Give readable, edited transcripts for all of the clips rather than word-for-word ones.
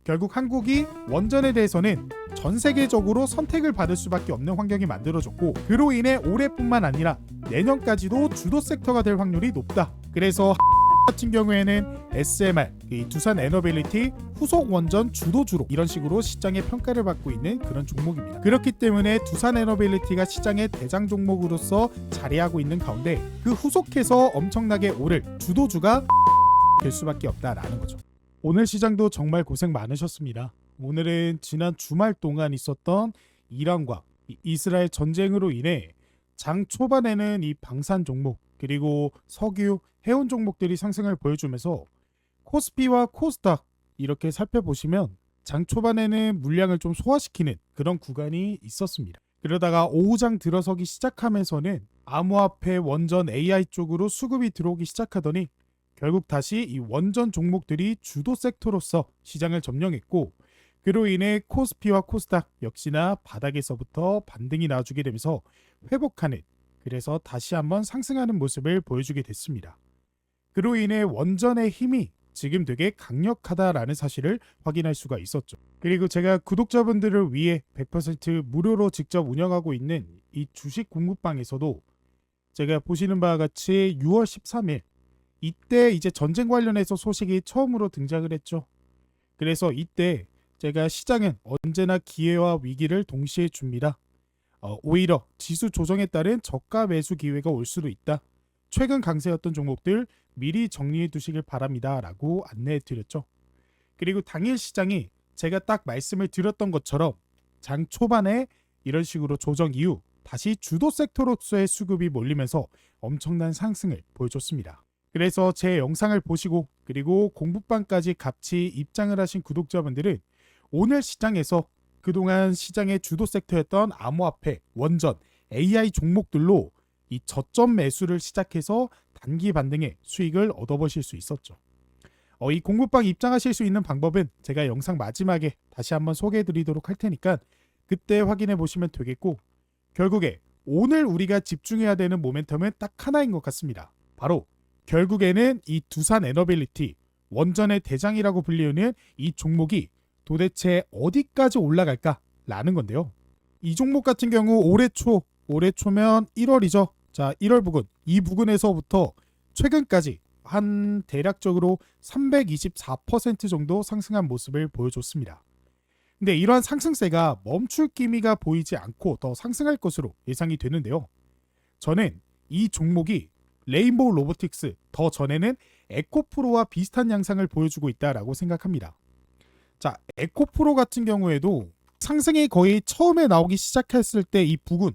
결국 한국이 원전에 대해서는 전 세계적으로 선택을 받을 수밖에 없는 환경이 만들어졌고, 그로 인해 올해뿐만 아니라 내년까지도 주도 섹터가 될 확률이 높다. 그래서 같은 경우에는 SMR, 이 두산 에너빌리티 후속 원전 주도주로 이런 식으로 시장의 평가를 받고 있는 그런 종목입니다. 그렇기 때문에 두산 에너빌리티가 시장의 대장 종목으로서 자리하고 있는 가운데 그 후속해서 엄청나게 오를 주도주가 될 수밖에 없다라는 거죠. 오늘 시장도 정말 고생 많으셨습니다. 오늘은 지난 주말 동안 있었던 이란과 이스라엘 전쟁으로 인해 장 초반에는 이 방산 종목 그리고 석유, 해운 종목들이 상승을 보여주면서 코스피와 코스닥 이렇게 살펴보시면 장 초반에는 물량을 좀 소화시키는 그런 구간이 있었습니다. 그러다가 오후장 들어서기 시작하면서는 암호화폐, 원전, AI 쪽으로 수급이 들어오기 시작하더니 결국 다시 이 원전 종목들이 주도 섹터로서 시장을 점령했고, 그로 인해 코스피와 코스닥 역시나 바닥에서부터 반등이 나와주게 되면서 회복하는, 그래서 다시 한번 상승하는 모습을 보여주게 됐습니다. 그로 인해 원전의 힘이 지금 되게 강력하다라는 사실을 확인할 수가 있었죠. 그리고 제가 구독자분들을 위해 100% 무료로 직접 운영하고 있는 이 주식 공부방에서도 제가 보시는 바와 같이 6월 13일 이때 이제 전쟁 관련해서 소식이 처음으로 등장을 했죠. 그래서 이때 제가 시장은 언제나 기회와 위기를 동시에 줍니다. 오히려 지수 조정에 따른 저가 매수 기회가 올 수도 있다. 최근 강세였던 종목들 미리 정리해 두시길 바랍니다 라고 안내해 드렸죠. 그리고 당일 시장이 제가 딱 말씀을 드렸던 것처럼 장 초반에 이런 식으로 조정 이후 다시 주도 섹터로서의 수급이 몰리면서 엄청난 상승을 보여줬습니다. 그래서 제 영상을 보시고 그리고 공부방까지 같이 입장을 하신 구독자분들은 오늘 시장에서 그동안 시장의 주도 섹터였던 암호화폐, 원전, AI 종목들로 이 저점 매수를 시작해서 단기 반등의 수익을 얻어보실 수 있었죠. 이 공부방 입장하실 수 있는 방법은 제가 영상 마지막에 다시 한번 소개해 드리도록 할 테니까 그때 확인해 보시면 되겠고, 결국에 오늘 우리가 집중해야 되는 모멘텀은 딱 하나인 것 같습니다. 바로 결국에는 이 두산 에너빌리티, 원전의 대장이라고 불리우는 이 종목이 도대체 어디까지 올라갈까라는 건데요. 이 종목 같은 경우 올해 초면 1월이죠. 자, 1월 부근, 이 부근에서부터 최근까지 한 대략적으로 324% 정도 상승한 모습을 보여줬습니다. 근데 이러한 상승세가 멈출 기미가 보이지 않고 더 상승할 것으로 예상이 되는데요. 저는 이 종목이 레인보우 로보틱스, 더 전에는 에코프로와 비슷한 양상을 보여주고 있다라고 생각합니다. 자, 에코프로 같은 경우에도 상승이 거의 처음에 나오기 시작했을 때 이 부근,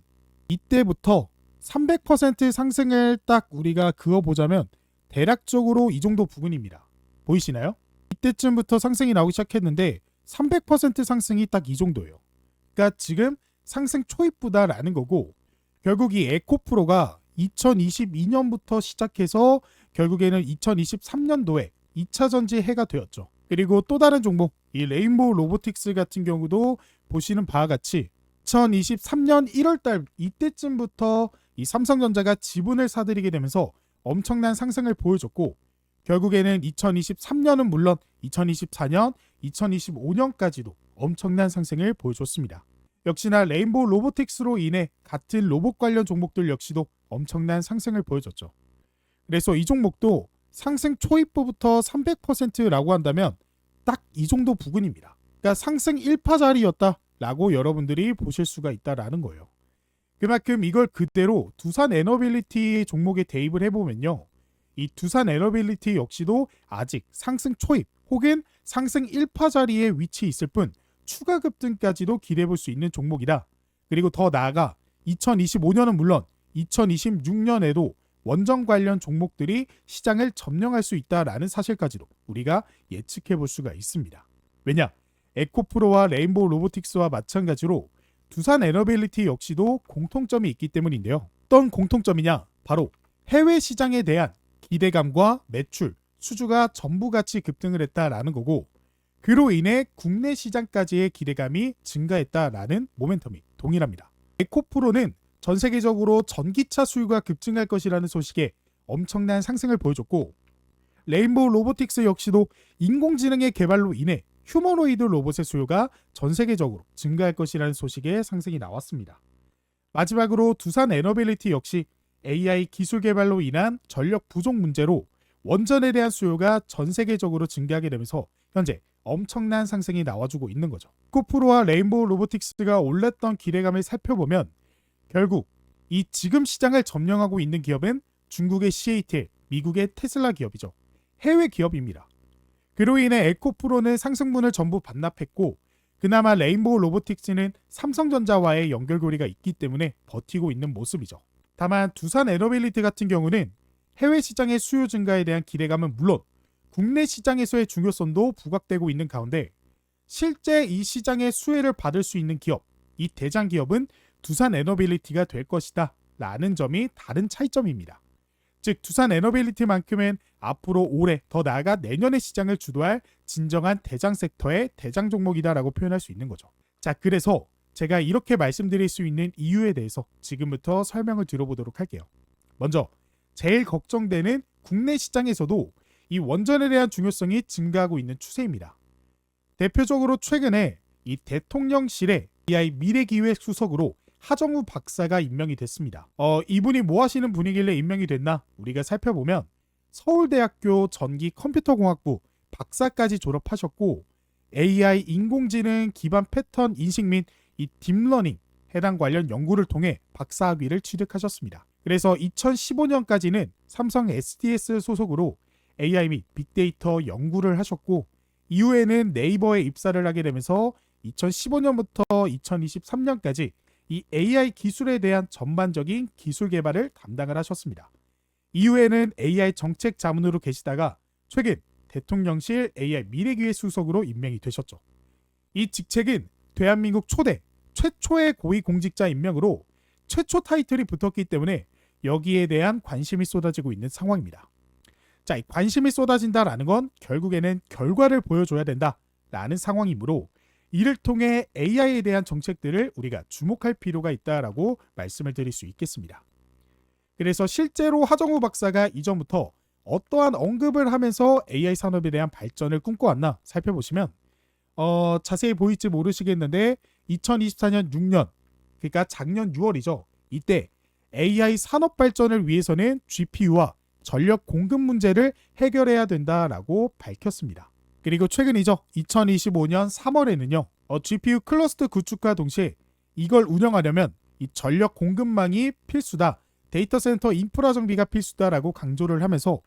이때부터 300% 상승을 딱 우리가 그어보자면 대략적으로 이 정도 부근입니다. 보이시나요? 이때쯤부터 상승이 나오기 시작했는데 300% 상승이 딱 이 정도예요. 그러니까 지금 상승 초입부다라는 거고, 결국 이 에코프로가 2022년부터 시작해서 결국에는 2023년도에 2차 전지 해가 되었죠. 그리고 또 다른 종목, 이 레인보우 로보틱스 같은 경우도 보시는 바와 같이 2023년 1월달 이때쯤부터 이 삼성전자가 지분을 사들이게 되면서 엄청난 상승을 보여줬고, 결국에는 2023년은 물론 2024년, 2025년까지도 엄청난 상승을 보여줬습니다. 역시나 레인보우 로보틱스로 인해 같은 로봇 관련 종목들 역시도 엄청난 상승을 보여줬죠. 그래서 이 종목도 상승 초입부부터 300%라고 한다면 딱 이 정도 부근입니다. 그러니까 상승 1파짜리였다라고 여러분들이 보실 수가 있다라는 거예요. 그만큼 이걸 그대로 두산 에너빌리티 종목에 대입을 해보면요, 이 두산 에너빌리티 역시도 아직 상승 초입 혹은 상승 1파짜리에 위치해 있을 뿐 추가 급등까지도 기대해볼 수 있는 종목이다. 그리고 더 나아가 2025년은 물론 2026년에도 원전 관련 종목들이 시장을 점령할 수 있다라는 사실까지도 우리가 예측해 볼 수가 있습니다. 왜냐? 에코프로와 레인보우 로보틱스와 마찬가지로 두산 에너빌리티 역시도 공통점이 있기 때문인데요. 어떤 공통점이냐? 바로 해외 시장에 대한 기대감과 매출, 수주가 전부 같이 급등을 했다라는 거고, 그로 인해 국내 시장까지의 기대감이 증가했다라는 모멘텀이 동일합니다. 에코프로는 전 세계적으로 전기차 수요가 급증할 것이라는 소식에 엄청난 상승을 보여줬고, 레인보우 로보틱스 역시도 인공지능의 개발로 인해 휴머노이드 로봇의 수요가 전 세계적으로 증가할 것이라는 소식의 상승이 나왔습니다. 마지막으로 두산 에너빌리티 역시 AI 기술 개발로 인한 전력 부족 문제로 원전에 대한 수요가 전 세계적으로 증가하게 되면서 현재 엄청난 상승이 나와주고 있는 거죠. 코프로와 레인보우 로보틱스가 올랐던 기대감을 살펴보면 결국 이 지금 시장을 점령하고 있는 기업은 중국의 CATL, 미국의 테슬라 기업이죠. 해외 기업입니다. 그로 인해 에코프로는 상승분을 전부 반납했고 그나마 레인보우 로보틱스는 삼성전자와의 연결고리가 있기 때문에 버티고 있는 모습이죠. 다만 두산 에너빌리티 같은 경우는 해외 시장의 수요 증가에 대한 기대감은 물론 국내 시장에서의 중요성도 부각되고 있는 가운데 실제 이 시장의 수혜를 받을 수 있는 기업, 이 대장 기업은 두산 에너빌리티가 될 것이다 라는 점이 다른 차이점입니다. 즉 두산 에너빌리티만큼은 앞으로 올해 더 나아가 내년의 시장을 주도할 진정한 대장 섹터의 대장 종목이다라고 표현할 수 있는 거죠. 자, 그래서 제가 이렇게 말씀드릴 수 있는 이유에 대해서 지금부터 설명을 드려보도록 할게요. 먼저 제일 걱정되는 국내 시장에서도 이 원전에 대한 중요성이 증가하고 있는 추세입니다. 대표적으로 최근에 이 대통령실의 AI 미래기획 수석으로 하정우 박사가 임명이 됐습니다. 이분이 뭐 하시는 분이길래 임명이 됐나? 우리가 살펴보면 서울대학교 전기컴퓨터공학부 박사까지 졸업하셨고 AI 인공지능 기반 패턴 인식 및 이 딥러닝 해당 관련 연구를 통해 박사학위를 취득하셨습니다. 그래서 2015년까지는 삼성 SDS 소속으로 AI 및 빅데이터 연구를 하셨고 이후에는 네이버에 입사를 하게 되면서 2015년부터 2023년까지 이 AI 기술에 대한 전반적인 기술 개발을 담당을 하셨습니다. 이후에는 AI 정책 자문으로 계시다가 최근 대통령실 AI 미래기획 수석으로 임명이 되셨죠. 이 직책은 대한민국 최초의 고위공직자 임명으로 최초 타이틀이 붙었기 때문에 여기에 대한 관심이 쏟아지고 있는 상황입니다. 자, 이 관심이 쏟아진다라는 건 결국에는 결과를 보여줘야 된다라는 상황이므로 이를 통해 AI에 대한 정책들을 우리가 주목할 필요가 있다라고 말씀을 드릴 수 있겠습니다. 그래서 실제로 하정우 박사가 이전부터 어떠한 언급을 하면서 AI 산업에 대한 발전을 꿈꿔왔나 살펴보시면 자세히 보일지 모르시겠는데 2024년 6년 그러니까 작년 6월이죠. 이때 AI 산업 발전을 위해서는 GPU와 전력 공급 문제를 해결해야 된다라고 밝혔습니다. 그리고 최근이죠. 2025년 3월에는요. GPU 클러스터 구축과 동시에 이걸 운영하려면 이 전력 공급망이 필수다. 데이터 센터 인프라 정비가 필수다라고 강조를 하면서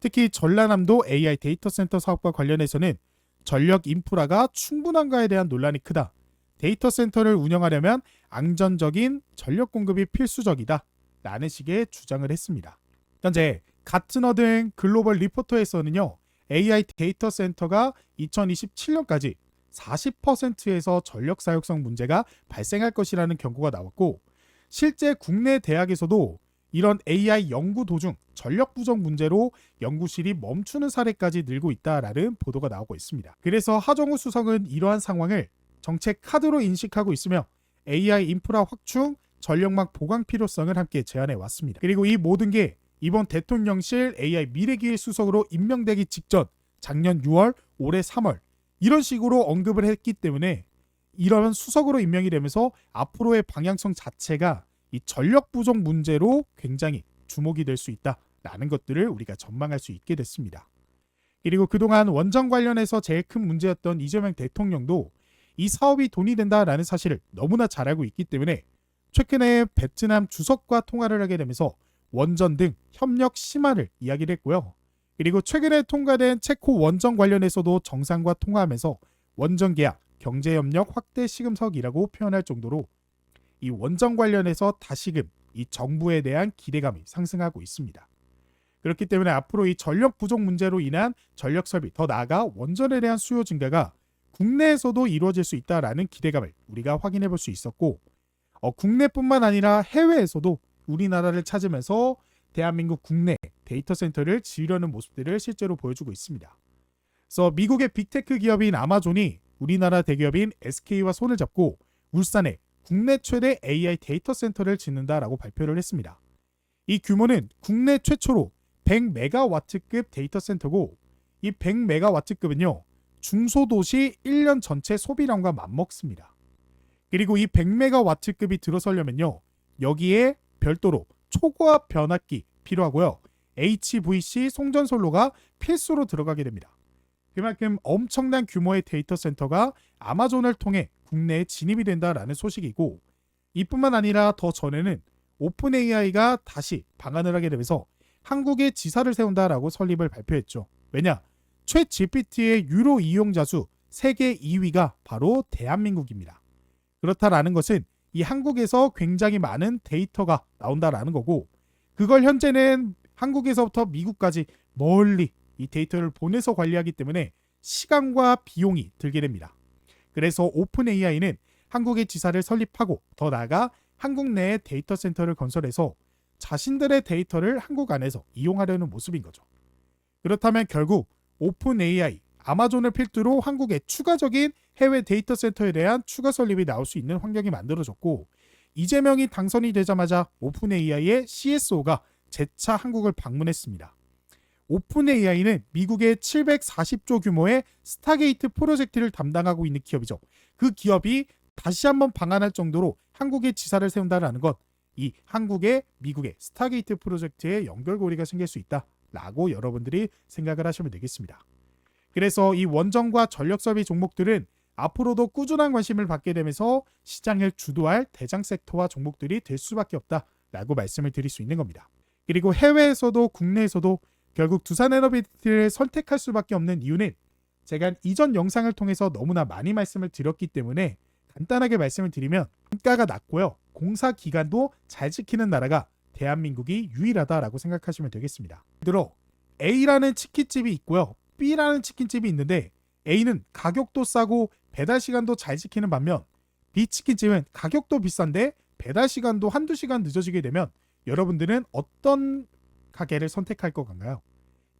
특히 전라남도 AI 데이터 센터 사업과 관련해서는 전력 인프라가 충분한가에 대한 논란이 크다. 데이터 센터를 운영하려면 안전적인 전력 공급이 필수적이다. 라는 식의 주장을 했습니다. 현재 가트너 등 글로벌 리포터에서는요. AI 데이터 센터가 2027년까지 40%에서 전력 사용성 문제가 발생할 것이라는 경고가 나왔고 실제 국내 대학에서도 이런 AI 연구 도중 전력 부족 문제로 연구실이 멈추는 사례까지 늘고 있다라는 보도가 나오고 있습니다. 그래서 하정우 수석은 이러한 상황을 정책 카드로 인식하고 있으며 AI 인프라 확충, 전력망 보강 필요성을 함께 제안해 왔습니다. 그리고 이 모든 게 이번 대통령실 AI 미래기획 수석으로 임명되기 직전 작년 6월, 올해 3월 이런 식으로 언급을 했기 때문에 이런 수석으로 임명이 되면서 앞으로의 방향성 자체가 이 전력 부족 문제로 굉장히 주목이 될 수 있다라는 것들을 우리가 전망할 수 있게 됐습니다. 그리고 그동안 원전 관련해서 제일 큰 문제였던 이재명 대통령도 이 사업이 돈이 된다라는 사실을 너무나 잘 알고 있기 때문에 최근에 베트남 주석과 통화를 하게 되면서 원전 등 협력 심화를 이야기를 했고요. 그리고 최근에 통과된 체코 원전 관련해서도 정상과 통화하면서 원전 계약, 경제협력 확대 시금석이라고 표현할 정도로 이 원전 관련해서 다시금 이 정부에 대한 기대감이 상승하고 있습니다. 그렇기 때문에 앞으로 이 전력 부족 문제로 인한 전력 설비, 더 나아가 원전에 대한 수요 증가가 국내에서도 이루어질 수 있다라는 기대감을 우리가 확인해 볼 수 있었고 국내뿐만 아니라 해외에서도 우리나라를 찾으면서 대한민국 국내 데이터 센터를 지으려는 모습들을 실제로 보여주고 있습니다. 그래서 미국의 빅테크 기업인 아마존이 우리나라 대기업인 SK와 손을 잡고 울산에 국내 최대 AI 데이터 센터를 짓는다라고 발표를 했습니다. 이 규모는 국내 최초로 100메가와트급 데이터 센터고 이 100메가와트급은요. 중소도시 1년 전체 소비량과 맞먹습니다. 그리고 이 100메가와트급이 들어서려면요, 여기에 별도로 초고압 변압기 필요하고요, HVC 송전솔로가 필수로 들어가게 됩니다. 그만큼 엄청난 규모의 데이터 센터가 아마존을 통해 국내에 진입이 된다라는 소식이고, 이뿐만 아니라 더 전에는 오픈 AI가 다시 방한을 하게 되면서 한국에 지사를 세운다라고 설립을 발표했죠. 왜냐? 챗 GPT의 유료 이용자 수 세계 2위가 바로 대한민국입니다. 그렇다라는 것은 이 한국에서 굉장히 많은 데이터가 나온다라는 거고, 그걸 현재는 한국에서부터 미국까지 멀리 이 데이터를 보내서 관리하기 때문에 시간과 비용이 들게 됩니다. 그래서 오픈 AI는 한국의 지사를 설립하고 더 나아가 한국 내에 데이터 센터를 건설해서 자신들의 데이터를 한국 안에서 이용하려는 모습인 거죠. 그렇다면 결국 오픈 AI, 아마존을 필두로 한국의 추가적인 해외 데이터 센터에 대한 추가 설립이 나올 수 있는 환경이 만들어졌고, 이재명이 당선이 되자마자 오픈 AI의 CSO가 재차 한국을 방문했습니다. 오픈 AI는 미국의 740조 규모의 스타게이트 프로젝트를 담당하고 있는 기업이죠. 그 기업이 다시 한번 방한할 정도로 한국에 지사를 세운다는 것, 이 한국의 미국의 스타게이트 프로젝트에 연결고리가 생길 수 있다라고 여러분들이 생각을 하시면 되겠습니다. 그래서 이 원전과 전력 설비 종목들은 앞으로도 꾸준한 관심을 받게 되면서 시장을 주도할 대장 섹터와 종목들이 될 수밖에 없다라고 말씀을 드릴 수 있는 겁니다. 그리고 해외에서도 국내에서도 결국 두산에너비티를 선택할 수밖에 없는 이유는 제가 이전 영상을 통해서 너무나 많이 말씀을 드렸기 때문에 간단하게 말씀을 드리면, 단가가 낮고요, 공사 기간도 잘 지키는 나라가 대한민국이 유일하다라고 생각하시면 되겠습니다. 예를 들어 A라는 치킨집이 있고요, B라는 치킨집이 있는데 A는 가격도 싸고 배달 시간도 잘 지키는 반면 B 치킨집은 가격도 비싼데 배달 시간도 한두 시간 늦어지게 되면 여러분들은 어떤 가게를 선택할 것 같나요?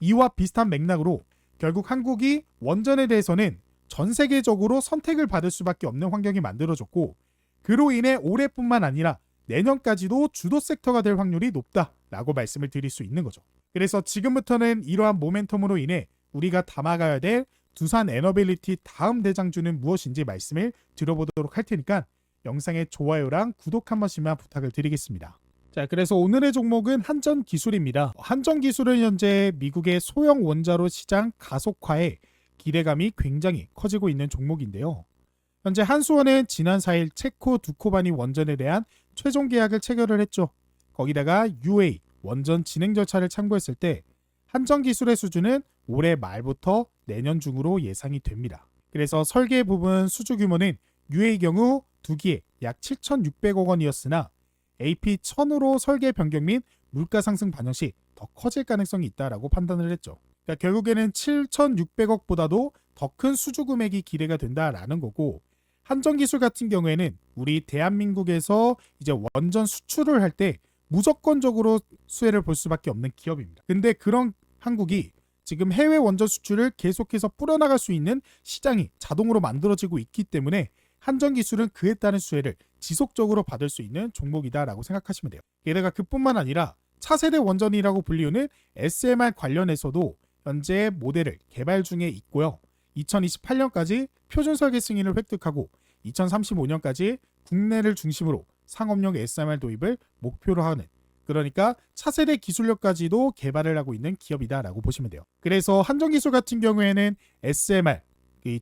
이와 비슷한 맥락으로 결국 한국이 원전에 대해서는 전 세계적으로 선택을 받을 수밖에 없는 환경이 만들어졌고, 그로 인해 올해뿐만 아니라 내년까지도 주도 섹터가 될 확률이 높다라고 말씀을 드릴 수 있는 거죠. 그래서 지금부터는 이러한 모멘텀으로 인해 우리가 담아가야 될 두산 에너빌리티 다음 대장주는 무엇인지 말씀을 드려보도록 할 테니까 영상의 좋아요랑 구독 한 번씩만 부탁을 드리겠습니다. 자, 그래서 오늘의 종목은 한전기술입니다. 한전기술은 현재 미국의 소형 원자로 시장 가속화에 기대감이 굉장히 커지고 있는 종목인데요. 현재 한수원은 지난 4일 체코 두코바니 원전에 대한 최종 계약을 체결을 했죠. 거기다가 UA 원전 진행 절차를 참고했을 때 한전기술의 수주는 올해 말부터 내년 중으로 예상이 됩니다. 그래서 설계 부분 수주 규모는 UA 경우 2기에 약 7,600억 원이었으나 AP1000으로 설계 변경 및 물가 상승 반영 시 더 커질 가능성이 있다라고 판단을 했죠. 그러니까 결국에는 7,600억보다도 더 큰 수주 금액이 기대가 된다라는 거고, 한전기술 같은 경우에는 우리 대한민국에서 이제 원전 수출을 할 때 무조건적으로 수혜를 볼 수밖에 없는 기업입니다. 근데 그런 한국이 지금 해외 원전 수출을 계속해서 뿌려나갈 수 있는 시장이 자동으로 만들어지고 있기 때문에 한전기술은 그에 따른 수혜를 지속적으로 받을 수 있는 종목이다라고 생각하시면 돼요. 게다가 그뿐만 아니라 차세대 원전이라고 불리우는 SMR 관련해서도 현재 모델을 개발 중에 있고요. 2028년까지 표준 설계 승인을 획득하고 2035년까지 국내를 중심으로 상업용 SMR 도입을 목표로 하는, 그러니까 차세대 기술력까지도 개발을 하고 있는 기업이다라고 보시면 돼요. 그래서 한전기술 같은 경우에는 SMR,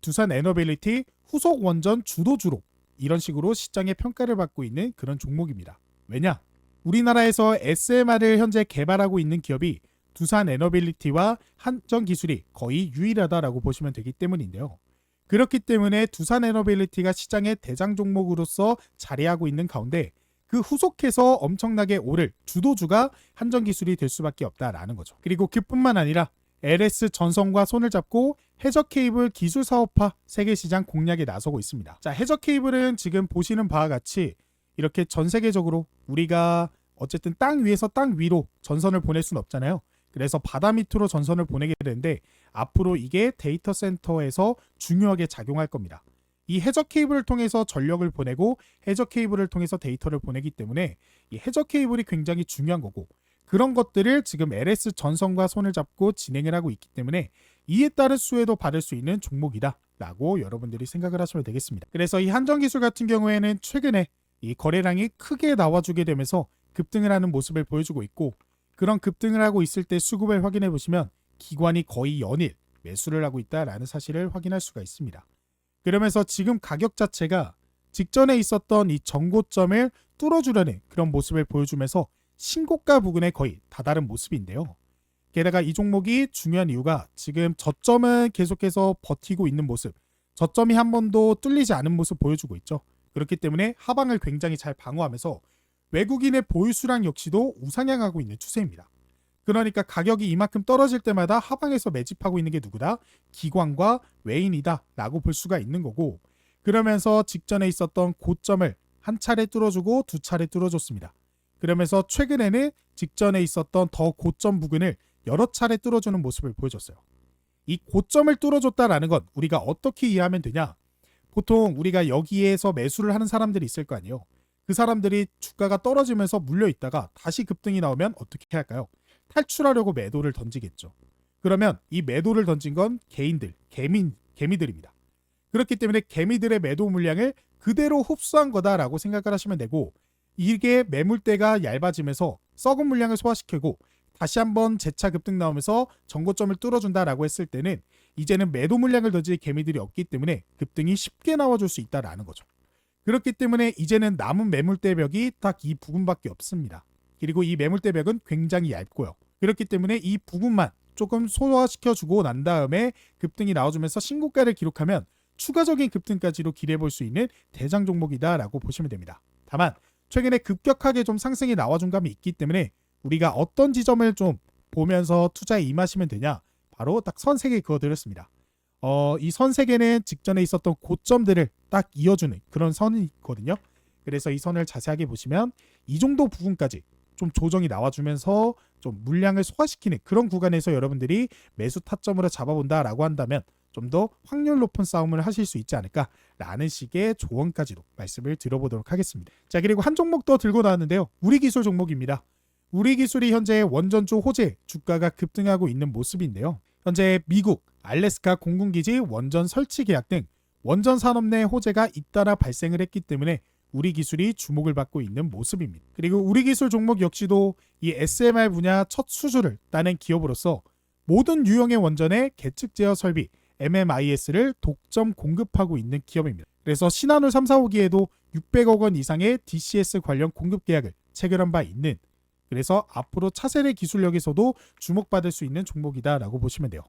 두산 에너빌리티 후속 원전 주도주로 이런 식으로 시장의 평가를 받고 있는 그런 종목입니다. 왜냐? 우리나라에서 SMR을 현재 개발하고 있는 기업이 두산 에너빌리티와 한전기술이 거의 유일하다라고 보시면 되기 때문인데요. 그렇기 때문에 두산 에너빌리티가 시장의 대장 종목으로서 자리하고 있는 가운데 그 후속해서 엄청나게 오를 주도주가 한전기술이 될 수밖에 없다라는 거죠. 그리고 그뿐만 아니라 LS 전선과 손을 잡고 해저 케이블 기술 사업화 세계 시장 공략에 나서고 있습니다. 자, 해저 케이블은 지금 보시는 바와 같이 이렇게 전 세계적으로 우리가 어쨌든 땅 위에서 땅 위로 전선을 보낼 수는 없잖아요. 그래서 바다 밑으로 전선을 보내게 되는데 앞으로 이게 데이터 센터에서 중요하게 작용할 겁니다. 이 해저 케이블을 통해서 전력을 보내고 해저 케이블을 통해서 데이터를 보내기 때문에 이 해저 케이블이 굉장히 중요한 거고, 그런 것들을 지금 LS 전선과 손을 잡고 진행을 하고 있기 때문에 이에 따른 수혜도 받을 수 있는 종목이다 라고 여러분들이 생각을 하시면 되겠습니다. 그래서 이 한정기술 같은 경우에는 최근에 이 거래량이 크게 나와주게 되면서 급등을 하는 모습을 보여주고 있고, 그런 급등을 하고 있을 때 수급을 확인해 보시면 기관이 거의 연일 매수를 하고 있다라는 사실을 확인할 수가 있습니다. 그러면서 지금 가격 자체가 직전에 있었던 이 전고점을 뚫어주려는 그런 모습을 보여주면서 신고가 부근에 거의 다다른 모습인데요. 게다가 이 종목이 중요한 이유가 지금 저점은 계속해서 버티고 있는 모습, 저점이 한 번도 뚫리지 않은 모습 보여주고 있죠. 그렇기 때문에 하방을 굉장히 잘 방어하면서 외국인의 보유 수량 역시도 우상향하고 있는 추세입니다. 그러니까 가격이 이만큼 떨어질 때마다 하방에서 매집하고 있는 게 누구다? 기관과 외인이다 라고 볼 수가 있는 거고, 그러면서 직전에 있었던 고점을 한 차례 뚫어주고 두 차례 뚫어줬습니다. 그러면서 최근에는 직전에 있었던 더 고점 부근을 여러 차례 뚫어주는 모습을 보여줬어요. 이 고점을 뚫어줬다라는 건 우리가 어떻게 이해하면 되냐? 보통 우리가 여기에서 매수를 하는 사람들이 있을 거 아니에요. 그 사람들이 주가가 떨어지면서 물려 있다가 다시 급등이 나오면 어떻게 할까요? 탈출하려고 매도를 던지겠죠. 그러면 이 매도를 던진 건 개인들, 개미들입니다. 그렇기 때문에 개미들의 매도 물량을 그대로 흡수한 거다라고 생각을 하시면 되고, 이게 매물대가 얇아지면서 썩은 물량을 소화시키고 다시 한번 재차 급등 나오면서 전고점을 뚫어준다라고 했을 때는 이제는 매도 물량을 던질 개미들이 없기 때문에 급등이 쉽게 나와줄 수 있다라는 거죠. 그렇기 때문에 이제는 남은 매물대 벽이 딱 이 부분밖에 없습니다. 그리고 이 매물대 벽은 굉장히 얇고요. 그렇기 때문에 이 부분만 조금 소화시켜주고 난 다음에 급등이 나와주면서 신고가를 기록하면 추가적인 급등까지도 기대해볼 수 있는 대장 종목이다라고 보시면 됩니다. 다만 최근에 급격하게 좀 상승이 나와준 감이 있기 때문에 우리가 어떤 지점을 좀 보면서 투자에 임하시면 되냐, 바로 딱 선 3개 그어드렸습니다. 이 선 3개는 직전에 있었던 고점들을 딱 이어주는 그런 선이 있거든요. 그래서 이 선을 자세하게 보시면 이 정도 부분까지 좀 조정이 나와주면서 좀 물량을 소화시키는 그런 구간에서 여러분들이 매수 타점으로 잡아본다라고 한다면 좀 더 확률 높은 싸움을 하실 수 있지 않을까라는 식의 조언까지도 말씀을 드려보도록 하겠습니다. 자, 그리고 한 종목 더 들고 나왔는데요. 우리기술 종목입니다. 우리기술이 현재 원전주 호재 주가가 급등하고 있는 모습인데요. 현재 미국 알래스카 공군기지 원전 설치 계약 등 원전 산업 내 호재가 잇따라 발생을 했기 때문에 우리기술이 주목을 받고 있는 모습입니다. 그리고 우리기술 종목 역시도 이 SMR 분야 첫 수주를 따낸 기업으로서 모든 유형의 원전의 계측 제어 설비 MMIS를 독점 공급하고 있는 기업입니다. 그래서 신한울 3, 4호기에도 600억 원 이상의 DCS 관련 공급 계약을 체결한 바 있는, 그래서 앞으로 차세대 기술력에서도 주목받을 수 있는 종목이다라고 보시면 돼요.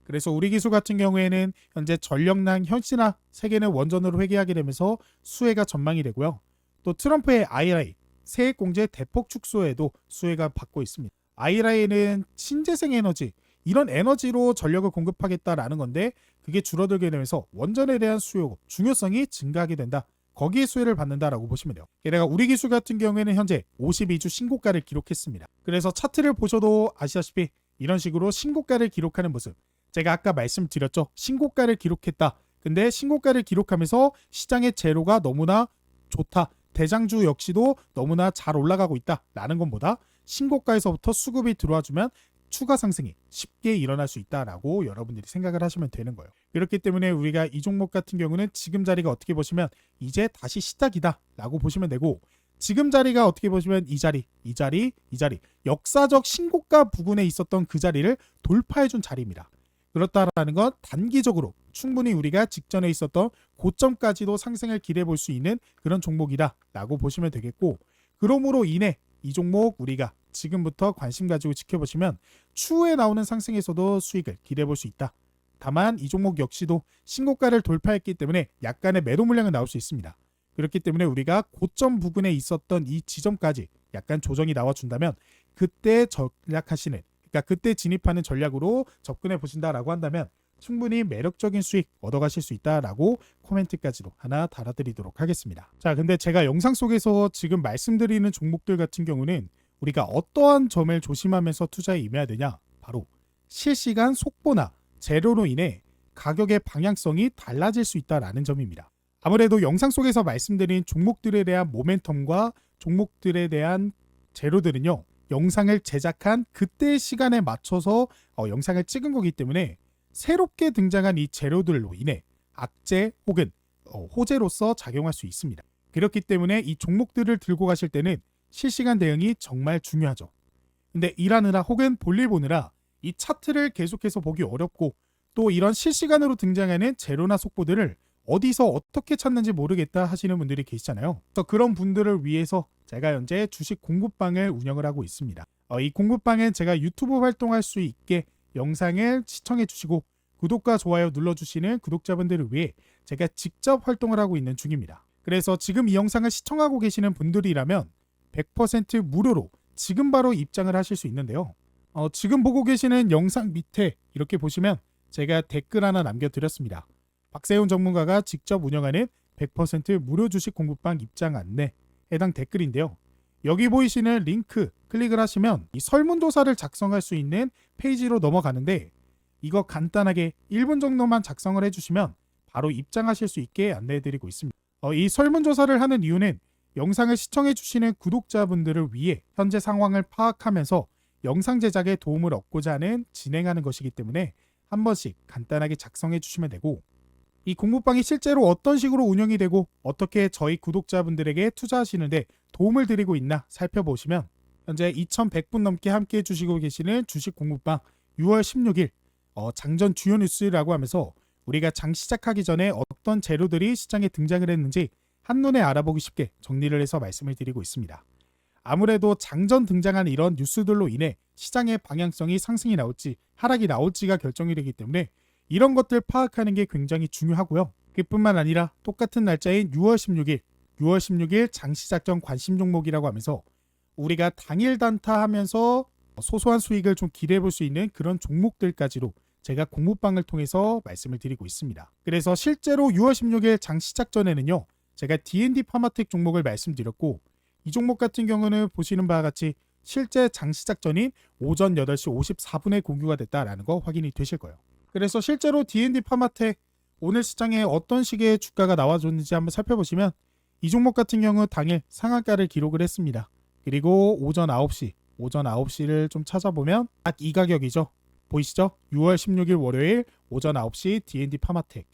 그래서 우리기술 같은 경우에는 현재 전력난 현신화 세계는 원전으로 회귀하게 되면서 수혜가 전망이 되고요. 또 트럼프의 IRA 세액공제 대폭 축소에도 수혜가 받고 있습니다. IRA는 신재생 에너지, 이런 에너지로 전력을 공급하겠다라는 건데 그게 줄어들게 되면서 원전에 대한 수요, 중요성이 증가하게 된다. 거기에 수혜를 받는다라고 보시면 돼요. 게다가 우리기술 같은 경우에는 현재 52주 신고가를 기록했습니다. 그래서 차트를 보셔도 아시다시피 이런 식으로 신고가를 기록하는 모습, 제가 아까 말씀드렸죠. 신고가를 기록했다. 근데 신고가를 기록하면서 시장의 재료가 너무나 좋다. 대장주 역시도 너무나 잘 올라가고 있다라는 것보다 신고가에서부터 수급이 들어와주면 추가 상승이 쉽게 일어날 수 있다라고 여러분들이 생각을 하시면 되는 거예요. 그렇기 때문에 우리가 이 종목 같은 경우는 지금 자리가 어떻게 보시면 이제 다시 시작이다 라고 보시면 되고, 지금 자리가 어떻게 보시면 이 자리 역사적 신고가 부근에 있었던 그 자리를 돌파해준 자리입니다. 그렇다라는 건 단기적으로 충분히 우리가 직전에 있었던 고점까지도 상승을 기대해 볼 수 있는 그런 종목이다 라고 보시면 되겠고, 그러므로 인해 이 종목 우리가 지금부터 관심 가지고 지켜보시면 추후에 나오는 상승에서도 수익을 기대해 볼 수 있다. 다만 이 종목 역시도 신고가를 돌파했기 때문에 약간의 매도 물량은 나올 수 있습니다. 그렇기 때문에 우리가 고점 부근에 있었던 이 지점까지 약간 조정이 나와준다면 그때 전략하시는, 그러니까 그때 진입하는 전략으로 접근해 보신다라고 한다면 충분히 매력적인 수익 얻어가실 수 있다라고 코멘트까지도 하나 달아드리도록 하겠습니다. 자, 근데 제가 영상 속에서 지금 말씀드리는 종목들 같은 경우는 우리가 어떠한 점을 조심하면서 투자에 임해야 되냐? 바로 실시간 속보나 재료로 인해 가격의 방향성이 달라질 수 있다라는 점입니다. 아무래도 영상 속에서 말씀드린 종목들에 대한 모멘텀과 종목들에 대한 재료들은요, 영상을 제작한 그때의 시간에 맞춰서 영상을 찍은 거기 때문에 새롭게 등장한 이 재료들로 인해 악재 혹은 호재로서 작용할 수 있습니다. 그렇기 때문에 이 종목들을 들고 가실 때는 실시간 대응이 정말 중요하죠. 근데 일하느라 혹은 볼일 보느라 이 차트를 계속해서 보기 어렵고 또 이런 실시간으로 등장하는 재료나 속보들을 어디서 어떻게 찾는지 모르겠다 하시는 분들이 계시잖아요. 그래서 그런 분들을 위해서 제가 현재 주식 공부방을 운영을 하고 있습니다. 이 공부방은 제가 유튜브 활동할 수 있게 영상을 시청해 주시고 구독과 좋아요 눌러주시는 구독자분들을 위해 제가 직접 활동을 하고 있는 중입니다. 그래서 지금 이 영상을 시청하고 계시는 분들이라면 100% 무료로 지금 바로 입장을 하실 수 있는데요. 지금 보고 계시는 영상 밑에 이렇게 보시면 제가 댓글 하나 남겨드렸습니다. 박세훈 전문가가 직접 운영하는 100% 무료 주식 공부방 입장 안내 해당 댓글인데요. 여기 보이시는 링크 클릭을 하시면 이 설문조사를 작성할 수 있는 페이지로 넘어가는데 이거 간단하게 1분 정도만 작성을 해주시면 바로 입장하실 수 있게 안내해드리고 있습니다. 이 설문조사를 하는 이유는 영상을 시청해주시는 구독자분들을 위해 현재 상황을 파악하면서 영상 제작에 도움을 얻고자 하는 진행하는 것이기 때문에 한 번씩 간단하게 작성해 주시면 되고 이 공부방이 실제로 어떤 식으로 운영이 되고 어떻게 저희 구독자분들에게 투자하시는데 도움을 드리고 있나 살펴보시면 현재 2100분 넘게 함께 해주시고 계시는 주식 공부방 6월 16일 장전 주요 뉴스라고 하면서 우리가 장 시작하기 전에 어떤 재료들이 시장에 등장을 했는지 한눈에 알아보기 쉽게 정리를 해서 말씀을 드리고 있습니다. 아무래도 장전 등장한 이런 뉴스들로 인해 시장의 방향성이 상승이 나올지 하락이 나올지가 결정이 되기 때문에 이런 것들 파악하는 게 굉장히 중요하고요. 그뿐만 아니라 똑같은 날짜인 6월 16일 장 시작 전 관심 종목이라고 하면서 우리가 당일 단타하면서 소소한 수익을 좀 기대해 볼 수 있는 그런 종목들까지도 제가 공부방을 통해서 말씀을 드리고 있습니다. 그래서 실제로 6월 16일 장 시작 전에는요. 제가 D&D 파마텍 종목을 말씀드렸고 이 종목 같은 경우는 보시는 바와 같이 실제 장 시작 전인 오전 8시 54분에 공유가 됐다라는 거 확인이 되실 거예요. 그래서 실제로 D&D 파마텍 오늘 시장에 어떤 식의 주가가 나와줬는지 한번 살펴보시면 이 종목 같은 경우 당일 상한가를 기록을 했습니다. 그리고 오전 9시를 좀 찾아보면 딱 이 가격이죠. 보이시죠? 6월 16일 월요일 오전 9시 D&D 파마텍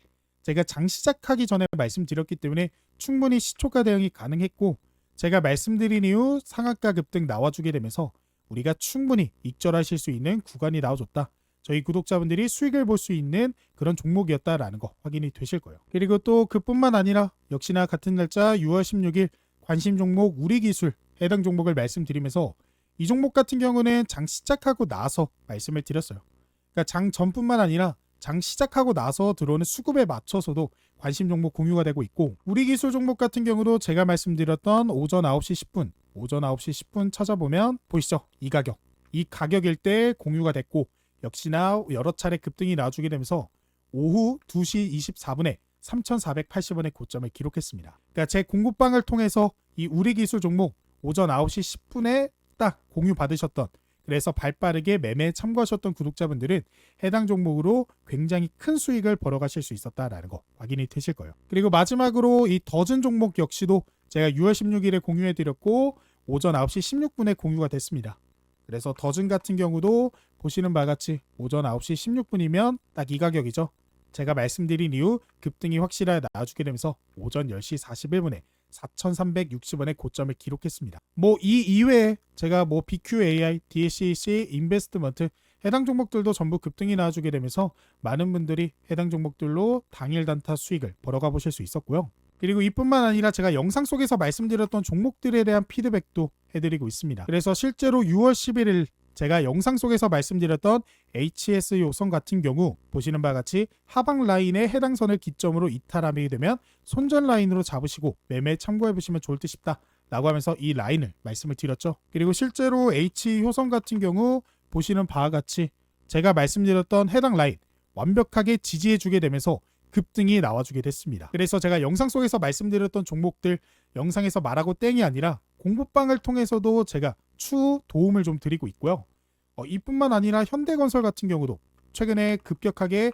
제가 장 시작하기 전에 말씀드렸기 때문에 충분히 시초가 대응이 가능했고 제가 말씀드린 이후 상한가 급등 나와주게 되면서 우리가 충분히 익절하실 수 있는 구간이 나와줬다. 저희 구독자분들이 수익을 볼 수 있는 그런 종목이었다라는 거 확인이 되실 거예요. 그리고 또 그뿐만 아니라 역시나 같은 날짜 6월 16일 관심 종목 우리기술 해당 종목을 말씀드리면서 이 종목 같은 경우는 장 시작하고 나서 말씀을 드렸어요. 그러니까 장 전뿐만 아니라 장 시작하고 나서 들어오는 수급에 맞춰서도 관심 종목 공유가 되고 있고 우리기술 종목 같은 경우도 제가 말씀드렸던 오전 9시 10분 찾아보면 보이시죠? 이 가격일 때 공유가 됐고 역시나 여러 차례 급등이 나와주게 되면서 오후 2시 24분에 3,480원의 고점을 기록했습니다. 그러니까 제 공부방을 통해서 이 우리기술 종목 오전 9시 10분에 딱 공유 받으셨던 그래서 발빠르게 매매에 참고하셨던 구독자분들은 해당 종목으로 굉장히 큰 수익을 벌어가실 수 있었다라는 거 확인이 되실 거예요. 그리고 마지막으로 이 더즌 종목 역시도 제가 6월 16일에 공유해드렸고 오전 9시 16분에 공유가 됐습니다. 그래서 더즌 같은 경우도 보시는 바와 같이 오전 9시 16분이면 딱 이 가격이죠. 제가 말씀드린 이후 급등이 확실하게 나와주게 되면서 오전 10시 41분에 4,360원의 고점을 기록했습니다. 이 이외에 제가 BQAI, DSCC, 인베스트먼트 해당 종목들도 전부 급등이 나와주게 되면서 많은 분들이 해당 종목들로 당일 단타 수익을 벌어가 보실 수 있었고요. 그리고 이뿐만 아니라 제가 영상 속에서 말씀드렸던 종목들에 대한 피드백도 해드리고 있습니다. 그래서 실제로 6월 11일 제가 영상 속에서 말씀드렸던 HS 요선 같은 경우 보시는 바와 같이 하방 라인의 해당 선을 기점으로 이탈하게 되면 손절 라인으로 잡으시고 매매에 참고해 보시면 좋을 듯 싶다 라고 하면서 이 라인을 말씀을 드렸죠. 그리고 실제로 H 효선 같은 경우 보시는 바와 같이 제가 말씀드렸던 해당 라인 완벽하게 지지해 주게 되면서 급등이 나와주게 됐습니다. 그래서 제가 영상 속에서 말씀드렸던 종목들 영상에서 말하고 땡이 아니라 공부방을 통해서도 제가 추후 도움을 좀 드리고 있고요. 이뿐만 아니라 현대건설 같은 경우도 최근에 급격하게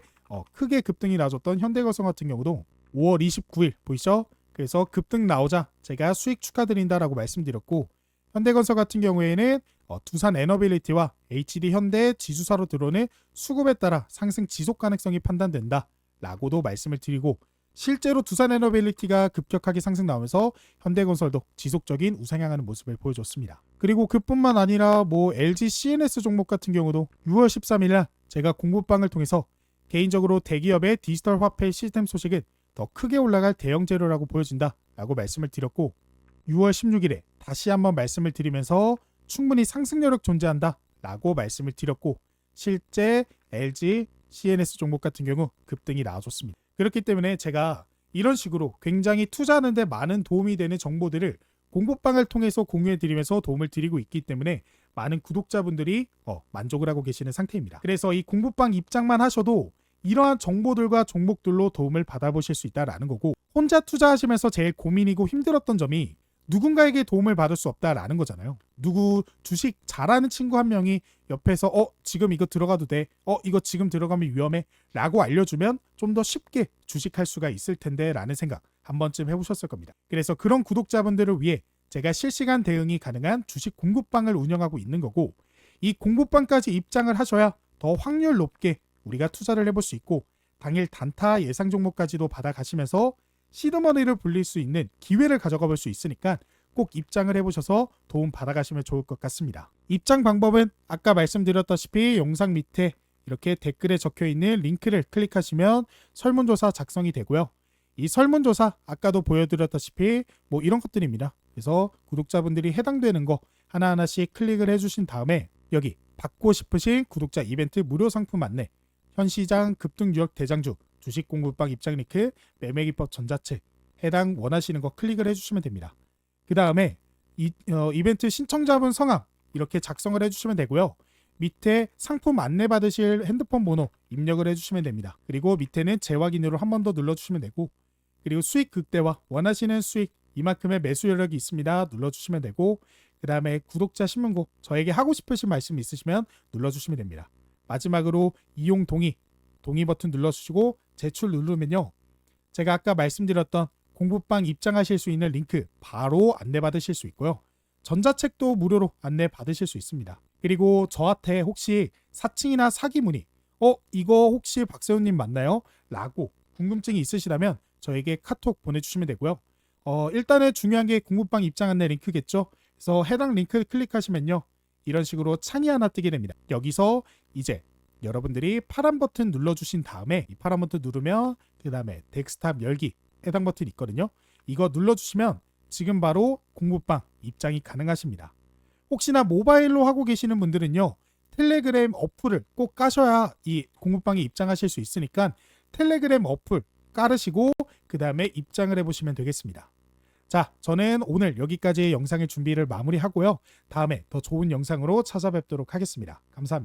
크게 급등이 나와줬던 현대건설 같은 경우도 5월 29일 보이시죠? 그래서 급등 나오자 제가 수익 축하드린다라고 말씀드렸고 현대건설 같은 경우에는 두산 에너빌리티와 HD 현대 지주사로 들어오는 수급에 따라 상승 지속 가능성이 판단된다 라고도 말씀을 드리고, 실제로 두산 에너빌리티가 급격하게 상승 나오면서 현대건설도 지속적인 우상향하는 모습을 보여줬습니다. 그리고 그뿐만 아니라 LG CNS 종목 같은 경우도 6월 13일 날 제가 공부방을 통해서 개인적으로 대기업의 디지털 화폐 시스템 소식은 더 크게 올라갈 대형 재료라고 보여진다 라고 말씀을 드렸고, 6월 16일에 다시 한번 말씀을 드리면서 충분히 상승력이 존재한다 라고 말씀을 드렸고, 실제 LG, CNS 종목 같은 경우 급등이 나와줬습니다. 그렇기 때문에 제가 이런 식으로 굉장히 투자하는 데 많은 도움이 되는 정보들을 공부방을 통해서 공유해 드리면서 도움을 드리고 있기 때문에 많은 구독자분들이 만족을 하고 계시는 상태입니다. 그래서 이 공부방 입장만 하셔도 이러한 정보들과 종목들로 도움을 받아보실 수 있다라는 거고, 혼자 투자하시면서 제일 고민이고 힘들었던 점이 누군가에게 도움을 받을 수 없다라는 거잖아요. 누구 주식 잘하는 친구 한 명이 옆에서 지금 이거 들어가도 돼, 이거 지금 들어가면 위험해 라고 알려주면 좀 더 쉽게 주식할 수가 있을 텐데 라는 생각 한 번쯤 해보셨을 겁니다. 그래서 그런 구독자분들을 위해 제가 실시간 대응이 가능한 주식 공부방을 운영하고 있는 거고, 이 공부방까지 입장을 하셔야 더 확률 높게 우리가 투자를 해볼 수 있고, 당일 단타 예상 종목까지도 받아가시면서 시드머니를 불릴 수 있는 기회를 가져가 볼 수 있으니까 꼭 입장을 해보셔서 도움 받아가시면 좋을 것 같습니다. 입장 방법은 아까 말씀드렸다시피 영상 밑에 이렇게 댓글에 적혀있는 링크를 클릭하시면 설문조사 작성이 되고요. 이 설문조사 아까도 보여드렸다시피 이런 것들입니다. 그래서 구독자분들이 해당되는 거 하나하나씩 클릭을 해주신 다음에 여기 받고 싶으신 구독자 이벤트 무료 상품 안내, 현시장 급등 유역 대장주, 주식 공부방 입장 링크, 매매기법 전자책 해당 원하시는 거 클릭을 해주시면 됩니다. 그 다음에 이벤트 신청자분 성함 이렇게 작성을 해주시면 되고요. 밑에 상품 안내 받으실 핸드폰 번호 입력을 해주시면 됩니다. 그리고 밑에는 재확인으로 한 번 더 눌러주시면 되고, 그리고 수익 극대화 원하시는 수익 이만큼의 매수 여력이 있습니다 눌러주시면 되고, 그 다음에 구독자 신문고 저에게 하고 싶으신 말씀 있으시면 눌러주시면 됩니다. 마지막으로 이용 동의 버튼 눌러주시고 제출 누르면요, 제가 아까 말씀드렸던 공부방 입장하실 수 있는 링크 바로 안내받으실 수 있고요. 전자책도 무료로 안내받으실 수 있습니다. 그리고 저한테 혹시 사칭이나 사기 문의 이거 혹시 박세훈님 맞나요? 라고 궁금증이 있으시다면 저에게 카톡 보내주시면 되고요. 일단은 중요한 게 공부방 입장 안내 링크겠죠. 그래서 해당 링크를 클릭하시면요, 이런 식으로 창이 하나 뜨게 됩니다. 여기서 이제 여러분들이 파란 버튼 눌러주신 다음에 이 파란 버튼 누르면 그 다음에 데스크탑 열기 해당 버튼 있거든요. 이거 눌러주시면 지금 바로 공부방 입장이 가능하십니다. 혹시나 모바일로 하고 계시는 분들은요, 텔레그램 어플을 꼭 까셔야 이 공부방에 입장하실 수 있으니까 텔레그램 어플 깔으시고 그 다음에 입장을 해보시면 되겠습니다. 자, 저는 오늘 여기까지 영상의 준비를 마무리하고요. 다음에 더 좋은 영상으로 찾아뵙도록 하겠습니다. 감사합니다.